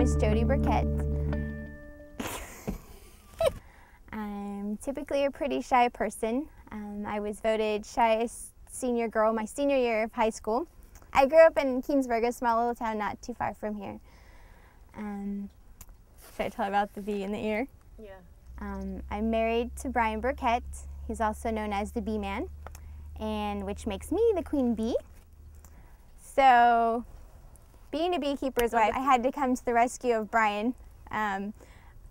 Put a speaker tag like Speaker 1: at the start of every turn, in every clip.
Speaker 1: is Jody. I'm typically a pretty shy person. I was voted shyest senior girl my senior year of high school. I grew up in Keensburg, a small little town not too far from here. Should I tell about the bee in the ear?
Speaker 2: Yeah.
Speaker 1: I'm married to Brian Burkett. He's also known as the Bee Man, and which makes me the queen bee. So, being a beekeeper's wife, I had to come to the rescue of Brian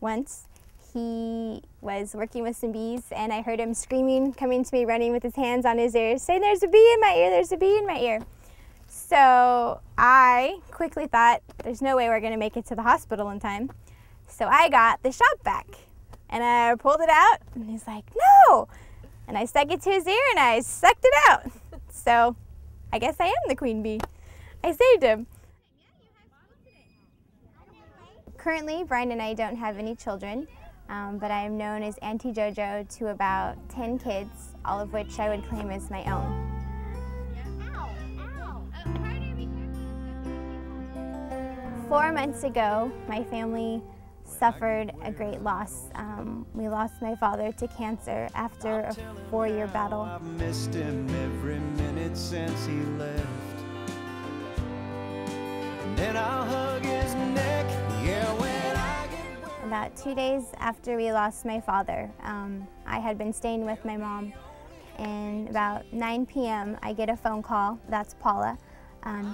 Speaker 1: once. He was working with some bees, and I heard him screaming, coming to me, running with his hands on his ears, saying, "There's a bee in my ear, there's a bee in my ear." So I quickly thought, there's no way we're going to make it to the hospital in time. So I got the shop vac, and I pulled it out, and he's like, "No!" And I stuck it to his ear, and I sucked it out. So I guess I am the queen bee. I saved him. Currently, Brian and I don't have any children, but I am known as Auntie JoJo to about 10 kids, all of which I would claim as my own. 4 months ago, my family suffered a great loss. We lost my father to cancer after a 4-year battle.
Speaker 3: I've missed him every minute since he left. And I'll hug his neck, yeah, when I get...
Speaker 1: About 2 days after we lost my father, I had been staying with my mom, and about 9 p.m. I get a phone call. That's Paula.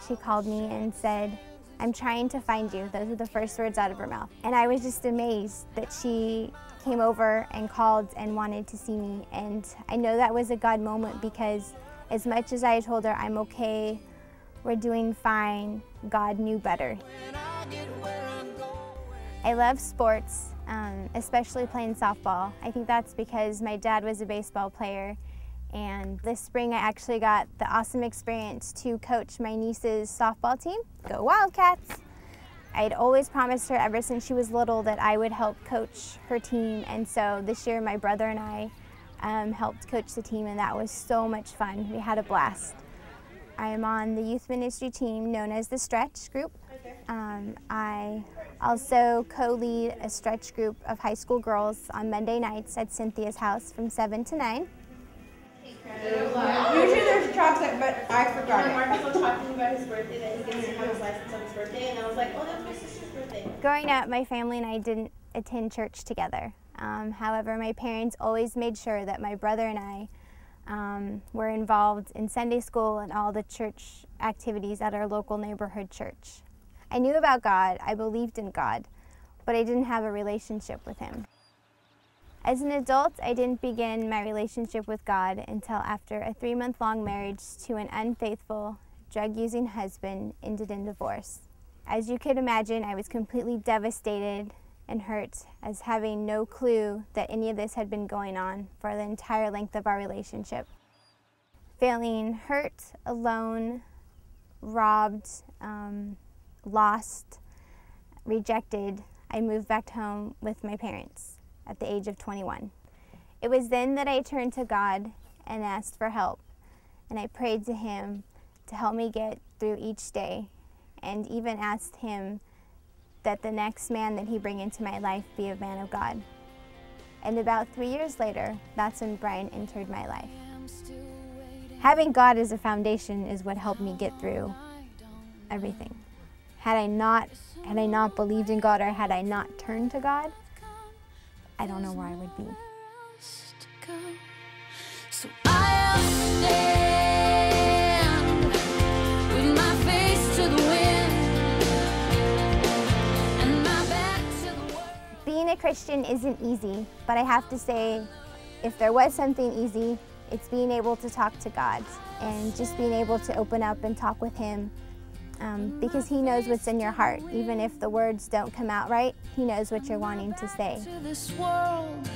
Speaker 1: She called me and said, "I'm trying to find you." Those are the first words out of her mouth. And I was just amazed that she came over and called and wanted to see me. And I know that was a God moment, because as much as I told her, "I'm okay, we're doing fine," God knew better. I love sports, especially playing softball. I think that's because my dad was a baseball player. And this spring I actually got the awesome experience to coach my niece's softball team. Go Wildcats! I'd always promised her ever since she was little that I would help coach her team, and so this year my brother and I helped coach the team, and that was so much fun. We had a blast. I am on the youth ministry team known as the Stretch Group. I also co-lead a stretch group of high school girls on Monday nights at Cynthia's house from 7 to 9.
Speaker 2: Usually there's chocolate, but I forgot it.
Speaker 4: Marcus was talking about his birthday, that he's going to have his license on his birthday, and I was like, "Oh, that's my sister's birthday."
Speaker 1: Growing up, my family and I didn't attend church together. However, my parents always made sure that my brother and I were involved in Sunday school and all the church activities at our local neighborhood church. I knew about God, I believed in God, but I didn't have a relationship with Him. As an adult, I didn't begin my relationship with God until after a 3-month-long marriage to an unfaithful, drug-using husband ended in divorce. As you could imagine, I was completely devastated and hurt, as having no clue that any of this had been going on for the entire length of our relationship. Feeling hurt, alone, robbed, lost, rejected, I moved back home with my parents at the age of 21. It was then that I turned to God and asked for help, and I prayed to Him to help me get through each day, and even asked Him that the next man that He bring into my life be a man of God. And about 3 years later, that's when Brian entered my life. Having God as a foundation is what helped me get through everything. Had I not believed in God, or had I not turned to God, I don't know where I would be.
Speaker 5: So I'll stand with my face to the wind and my back to the world.
Speaker 1: Being a Christian isn't easy, but I have to say, if there was something easy, it's being able to talk to God and just being able to open up and talk with Him, because He knows what's in your heart. Even if the words don't come out right, He knows what you're wanting to say.
Speaker 5: To this world.